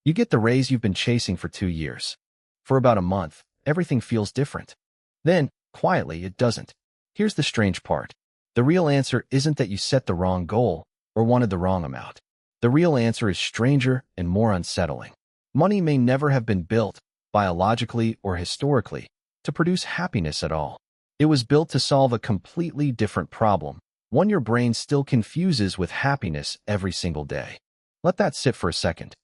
You get the raise you've been chasing for 2 years. For about a month, everything feels different. Then, quietly, it doesn't. Here's the strange part. The real answer isn't that you set the wrong goal or wanted the wrong amount. The real answer is stranger and more unsettling. Money may never have been built, biologically or historically, to produce happiness at all. It was built to solve a completely different problem, one your brain still confuses with happiness every single day. Let that sit for a second.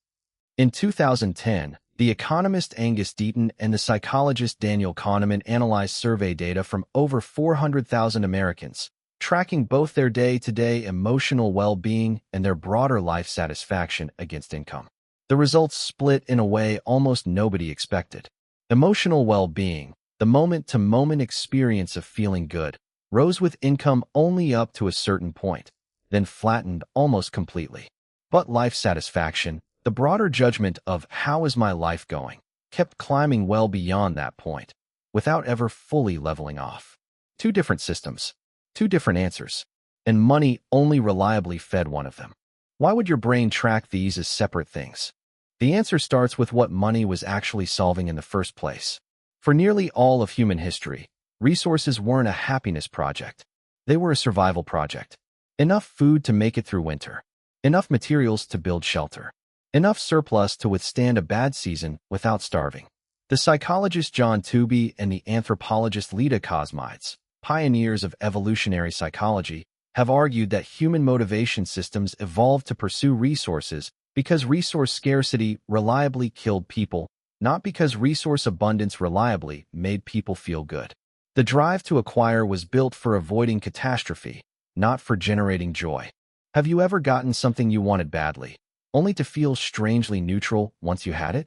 In 2010, the economist Angus Deaton and the psychologist Daniel Kahneman analyzed survey data from over 400,000 Americans, tracking both their day-to-day emotional well-being and their broader life satisfaction against income. The results split in a way almost nobody expected. Emotional well-being, the moment-to-moment experience of feeling good, rose with income only up to a certain point, then flattened almost completely. But life satisfaction, the broader judgment of how is my life going, kept climbing well beyond that point, without ever fully leveling off. Two different systems, two different answers, and money only reliably fed one of them. Why would your brain track these as separate things? The answer starts with what money was actually solving in the first place. For nearly all of human history, resources weren't a happiness project. They were a survival project. Enough food to make it through winter. Enough materials to build shelter. Enough surplus to withstand a bad season without starving. The psychologist John Tooby and the anthropologist Leda Cosmides, pioneers of evolutionary psychology, have argued that human motivation systems evolved to pursue resources because resource scarcity reliably killed people, not because resource abundance reliably made people feel good. The drive to acquire was built for avoiding catastrophe, not for generating joy. Have you ever gotten something you wanted badly, only to feel strangely neutral once you had it?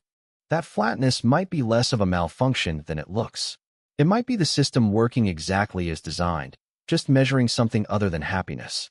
That flatness might be less of a malfunction than it looks. It might be the system working exactly as designed, just measuring something other than happiness.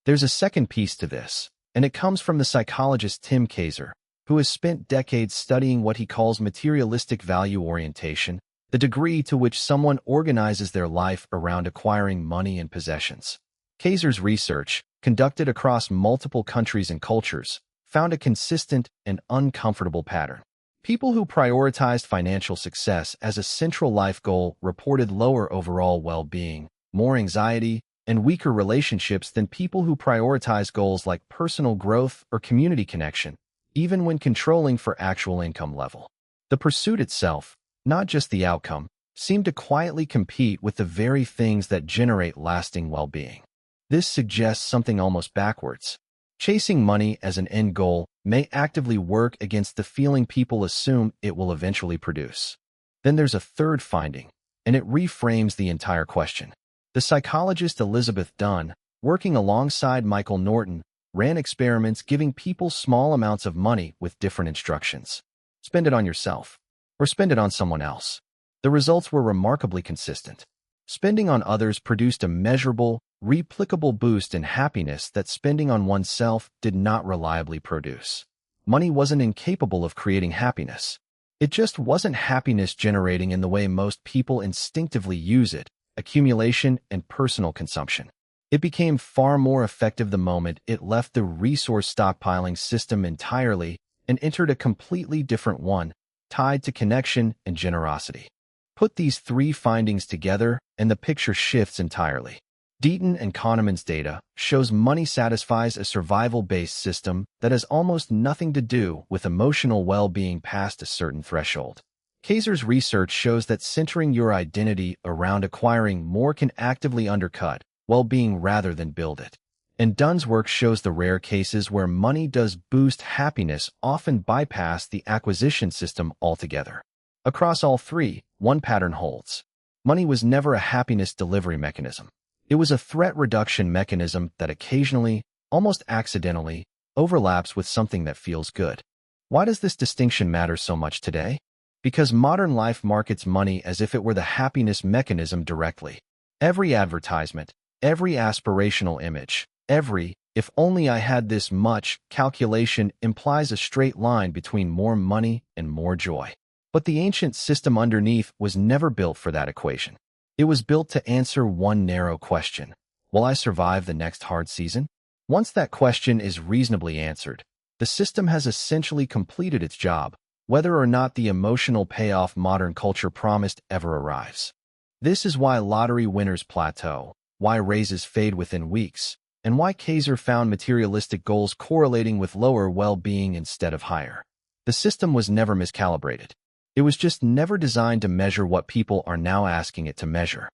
There's a second piece to this, and it comes from the psychologist Tim Kaiser, who has spent decades studying what he calls materialistic value orientation, the degree to which someone organizes their life around acquiring money and possessions. Kaiser's research, conducted across multiple countries and cultures, found a consistent and uncomfortable pattern. People who prioritized financial success as a central life goal reported lower overall well-being, more anxiety, and weaker relationships than people who prioritize goals like personal growth or community connection, even when controlling for actual income level. The pursuit itself, not just the outcome, seemed to quietly compete with the very things that generate lasting well-being. This suggests something almost backwards. Chasing money as an end goal may actively work against the feeling people assume it will eventually produce. Then there's a third finding, and it reframes the entire question. The psychologist Elizabeth Dunn, working alongside Michael Norton, ran experiments giving people small amounts of money with different instructions. Spend it on yourself, or spend it on someone else. The results were remarkably consistent. Spending on others produced a measurable, replicable boost in happiness that spending on oneself did not reliably produce. Money wasn't incapable of creating happiness. It just wasn't happiness generating in the way most people instinctively use it, accumulation and personal consumption. It became far more effective the moment it left the resource stockpiling system entirely and entered a completely different one, tied to connection and generosity. Put these three findings together, and the picture shifts entirely. Deaton and Kahneman's data shows money satisfies a survival-based system that has almost nothing to do with emotional well-being past a certain threshold. Kaiser's research shows that centering your identity around acquiring more can actively undercut well-being rather than build it. And Dunn's work shows the rare cases where money does boost happiness often bypass the acquisition system altogether. Across all three, one pattern holds. Money was never a happiness delivery mechanism. It was a threat reduction mechanism that occasionally, almost accidentally, overlaps with something that feels good. Why does this distinction matter so much today? Because modern life markets money as if it were the happiness mechanism directly. Every advertisement, every aspirational image, every "if only I had this much" calculation implies a straight line between more money and more joy. But the ancient system underneath was never built for that equation. It was built to answer one narrow question: will I survive the next hard season? Once that question is reasonably answered, The system has essentially completed its job, whether or not the emotional payoff modern culture promised ever arrives. This is why lottery winners plateau, why raises fade within weeks, and why Kaiser found materialistic goals correlating with lower well-being instead of higher. The system was never miscalibrated. It was just never designed to measure what people are now asking it to measure.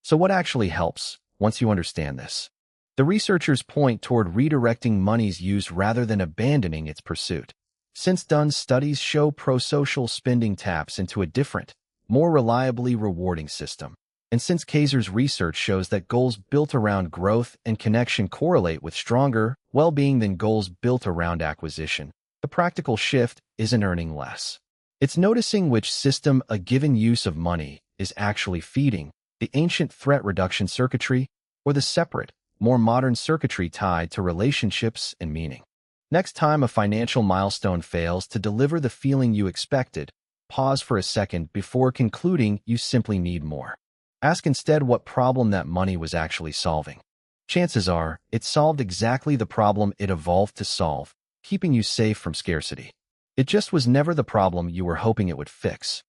So what actually helps, once you understand this? The researchers point toward redirecting money's use rather than abandoning its pursuit. Since Dunn's studies show pro-social spending taps into a different, more reliably rewarding system, and since Kaiser's research shows that goals built around growth and connection correlate with stronger well-being than goals built around acquisition, the practical shift isn't earning less. It's noticing which system a given use of money is actually feeding, the ancient threat reduction circuitry or the separate, more modern circuitry tied to relationships and meaning. Next time a financial milestone fails to deliver the feeling you expected, pause for a second before concluding you simply need more. Ask instead what problem that money was actually solving. Chances are, it solved exactly the problem it evolved to solve, keeping you safe from scarcity. It just was never the problem you were hoping it would fix.